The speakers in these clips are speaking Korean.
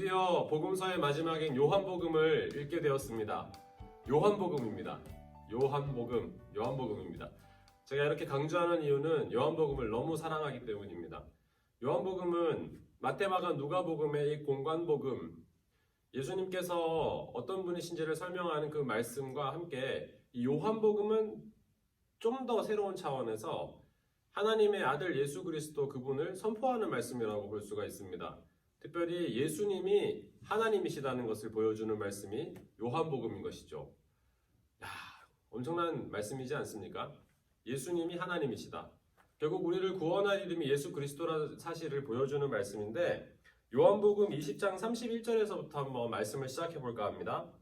드디어 복음서의 마지막인 요한복음을 읽게 되었습니다. 요한복음입니다. 요한복음입니다. 제가 이렇게 강조하는 이유는 요한복음을 너무 사랑하기 때문입니다. 요한복음은 마태, 마가, 누가복음의 이 공관복음, 예수님께서 어떤 분이신지를 설명하는 그 말씀과 함께 이 요한복음은 좀 더 새로운 차원에서 하나님의 아들 예수 그리스도 그분을 선포하는 말씀이라고 볼 수가 있습니다. 특별히 예수님이 하나님이시다는 것을 보여주는 말씀이 요한복음인 것이죠. 엄청난 말씀이지 않습니까? 예수님이 하나님이시다. 결국 우리를 구원할 이름이 예수 그리스도라는 사실을 보여주는 말씀인데, 요한복음 20장 31절에서부터 한번 말씀을 시작해 볼까 합니다.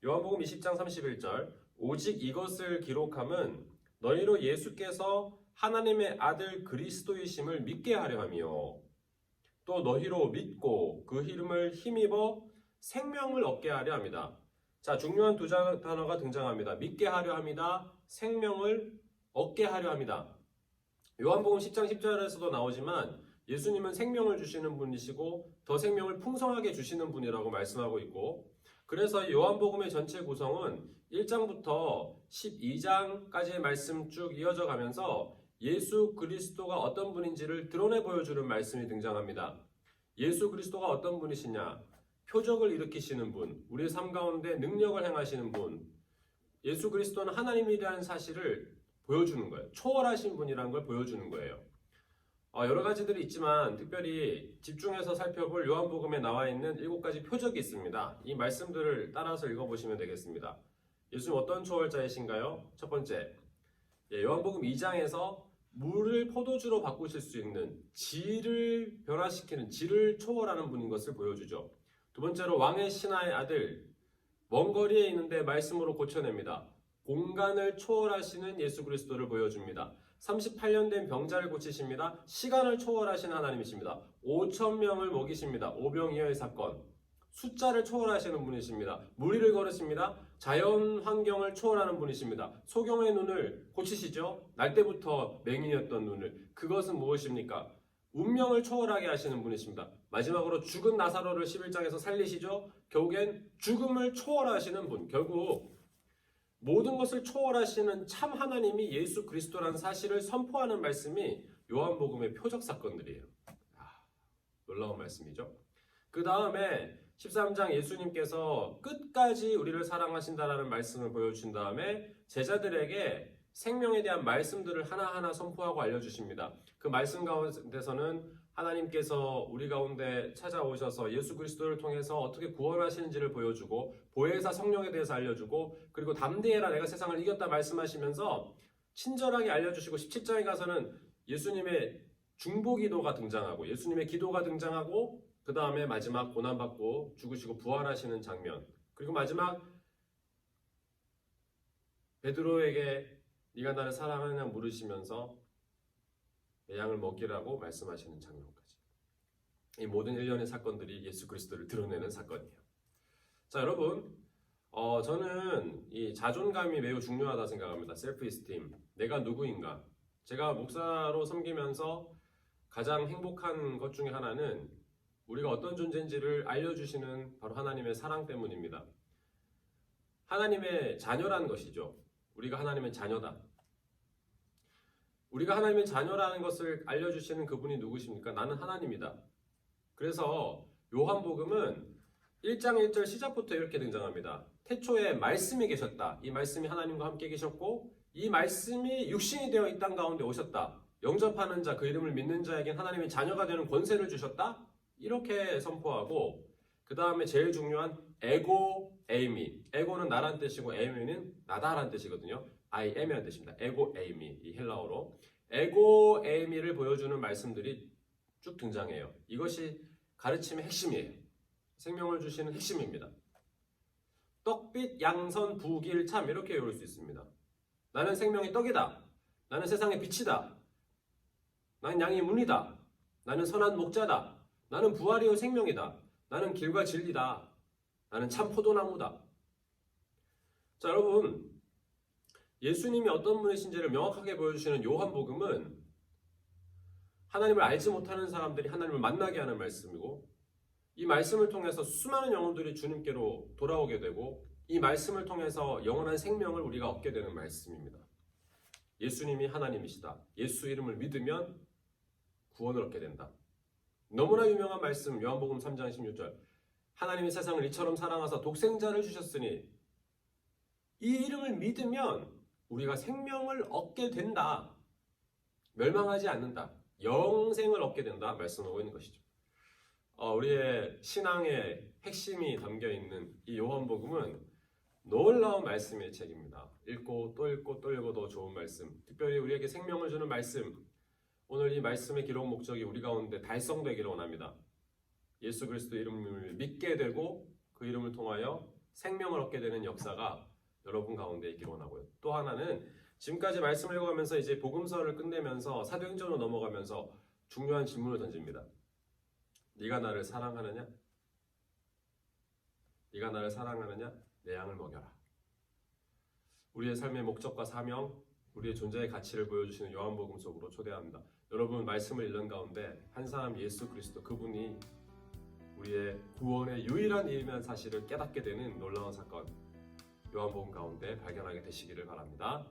요한복음 20장 31절, 오직 이것을 기록함은 너희로 예수께서 하나님의 아들 그리스도이심을 믿게 하려 함이요, 또 너희로 믿고 그 이름을 힘입어 생명을 얻게 하려 합니다. 자, 중요한 두 단어가 등장합니다. 믿게 하려 합니다. 생명을 얻게 하려 합니다. 요한복음 10장 10절에서도 나오지만 예수님은 생명을 주시는 분이시고 더 생명을 풍성하게 주시는 분이라고 말씀하고 있고, 그래서 요한복음의 전체 구성은 1장부터 12장까지의 말씀 쭉 이어져 가면서 예수 그리스도가 어떤 분인지를 드러내 보여주는 말씀이 등장합니다. 예수 그리스도가 어떤 분이시냐? 표적을 일으키시는 분, 우리의 삶 가운데 능력을 행하시는 분, 예수 그리스도는 하나님이라는 사실을 보여주는 거예요. 초월하신 분이라는 걸 보여주는 거예요. 여러 가지들이 있지만 특별히 집중해서 살펴볼 요한복음에 나와 있는 7가지 표적이 있습니다. 이 말씀들을 따라서 읽어보시면 되겠습니다. 예수님 어떤 초월자이신가요? 첫 번째, 요한복음 2장에서 물을 포도주로 바꾸실 수 있는, 질을 변화시키는, 질을 초월하는 분인 것을 보여주죠. 두 번째로 왕의 신하의 아들, 먼 거리에 있는데 말씀으로 고쳐냅니다. 공간을 초월하시는 예수 그리스도를 보여줍니다. 38년 된 병자를 고치십니다. 시간을 초월하시는 하나님이십니다. 5,000명을 먹이십니다. 오병이어의 사건. 숫자를 초월하시는 분이십니다. 무리를 걸으십니다. 자연 환경을 초월하는 분이십니다. 소경의 눈을 고치시죠. 날 때부터 맹인이었던 눈을. 그것은 무엇입니까? 운명을 초월하게 하시는 분이십니다. 마지막으로 죽은 나사로를 11장에서 살리시죠. 결국엔 죽음을 초월하시는 분. 결국 모든 것을 초월하시는 참 하나님이 예수 그리스도라는 사실을 선포하는 말씀이 요한복음의 표적 사건들이에요. 놀라운 말씀이죠. 그 다음에 13장 예수님께서 끝까지 우리를 사랑하신다라는 말씀을 보여주신 다음에 제자들에게 생명에 대한 말씀들을 하나하나 선포하고 알려주십니다. 그 말씀 가운데서는 하나님께서 우리 가운데 찾아오셔서 예수 그리스도를 통해서 어떻게 구원하시는지를 보여주고, 보혜사 성령에 대해서 알려주고, 그리고 담대해라 내가 세상을 이겼다 말씀하시면서 친절하게 알려주시고, 17장에 가서는 예수님의 중보기도가 등장하고, 예수님의 기도가 등장하고, 그 다음에 마지막 고난받고 죽으시고 부활하시는 장면, 그리고 마지막 베드로에게 네가 나를 사랑하느냐 물으시면서 내 양을 먹이라고 말씀하시는 장면까지. 이 모든 일련의 사건들이 예수 그리스도를 드러내는 사건이에요. 자, 여러분, 저는 이 자존감이 매우 중요하다 생각합니다. 셀프 이스팀, 내가 누구인가. 제가 목사로 섬기면서 가장 행복한 것 중에 하나는 우리가 어떤 존재인지를 알려주시는 바로 하나님의 사랑 때문입니다. 하나님의 자녀라는 것이죠. 우리가 하나님의 자녀다. 우리가 하나님의 자녀라는 것을 알려주시는 그분이 누구십니까? 나는 하나님이다. 그래서 요한복음은 1장 1절 시작부터 이렇게 등장합니다. 태초에 말씀이 계셨다. 이 말씀이 하나님과 함께 계셨고 이 말씀이 육신이 되어 이 땅 가운데 오셨다. 영접하는 자, 그 이름을 믿는 자에겐 하나님의 자녀가 되는 권세를 주셨다. 이렇게 선포하고, 그 다음에 제일 중요한 에고 에이미. 에고는 나란 뜻이고 에이미는 나다란 뜻이거든요. I am이라는 뜻입니다. 에고 에이미, 이 헬라어로 에고 에이미를 보여주는 말씀들이 쭉 등장해요. 이것이 가르침의 핵심이에요. 생명을 주시는 핵심입니다. 떡빛 양선 부길 참, 이렇게 외울 수 있습니다. 나는 생명의 떡이다. 나는 세상의 빛이다. 나는 양의 문이다. 나는 선한 목자다. 나는 부활이요 생명이다. 나는 길과 진리다. 나는 참 포도나무다. 자, 여러분, 예수님이 어떤 분이신지를 명확하게 보여주시는 요한복음은 하나님을 알지 못하는 사람들이 하나님을 만나게 하는 말씀이고, 이 말씀을 통해서 수많은 영혼들이 주님께로 돌아오게 되고 이 말씀을 통해서 영원한 생명을 우리가 얻게 되는 말씀입니다. 예수님이 하나님이시다. 예수 이름을 믿으면 구원을 얻게 된다. 너무나 유명한 말씀 요한복음 3장 16절 하나님이 세상을 이처럼 사랑하사 독생자를 주셨으니 이 이름을 믿으면 우리가 생명을 얻게 된다. 멸망하지 않는다. 영생을 얻게 된다. 말씀하고 있는 것이죠. 우리의 신앙의 핵심이 담겨있는 이 요한복음은 놀라운 말씀의 책입니다. 읽고 또 읽고 또 읽어도 좋은 말씀, 특별히 우리에게 생명을 주는 말씀, 오늘 이 말씀의 기록 목적이 우리 가운데 달성되기를 원합니다. 예수 그리스도 이름을 믿게 되고 그 이름을 통하여 생명을 얻게 되는 역사가 여러분 가운데 있기를 원하고요. 또 하나는 지금까지 말씀을 읽어가면서 이제 복음서를 끝내면서 사도행전으로 넘어가면서 중요한 질문을 던집니다. 네가 나를 사랑하느냐? 네가 나를 사랑하느냐? 내 양을 먹여라. 우리의 삶의 목적과 사명, 우리의 존재의 가치를 보여주시는 요한복음 속으로 초대합니다. 여러분 말씀을 읽는 가운데 한 사람 예수 그리스도 그분이 우리의 구원의 유일한 이름이라는 사실을 깨닫게 되는 놀라운 사건 요한복음 가운데 발견하게 되시기를 바랍니다.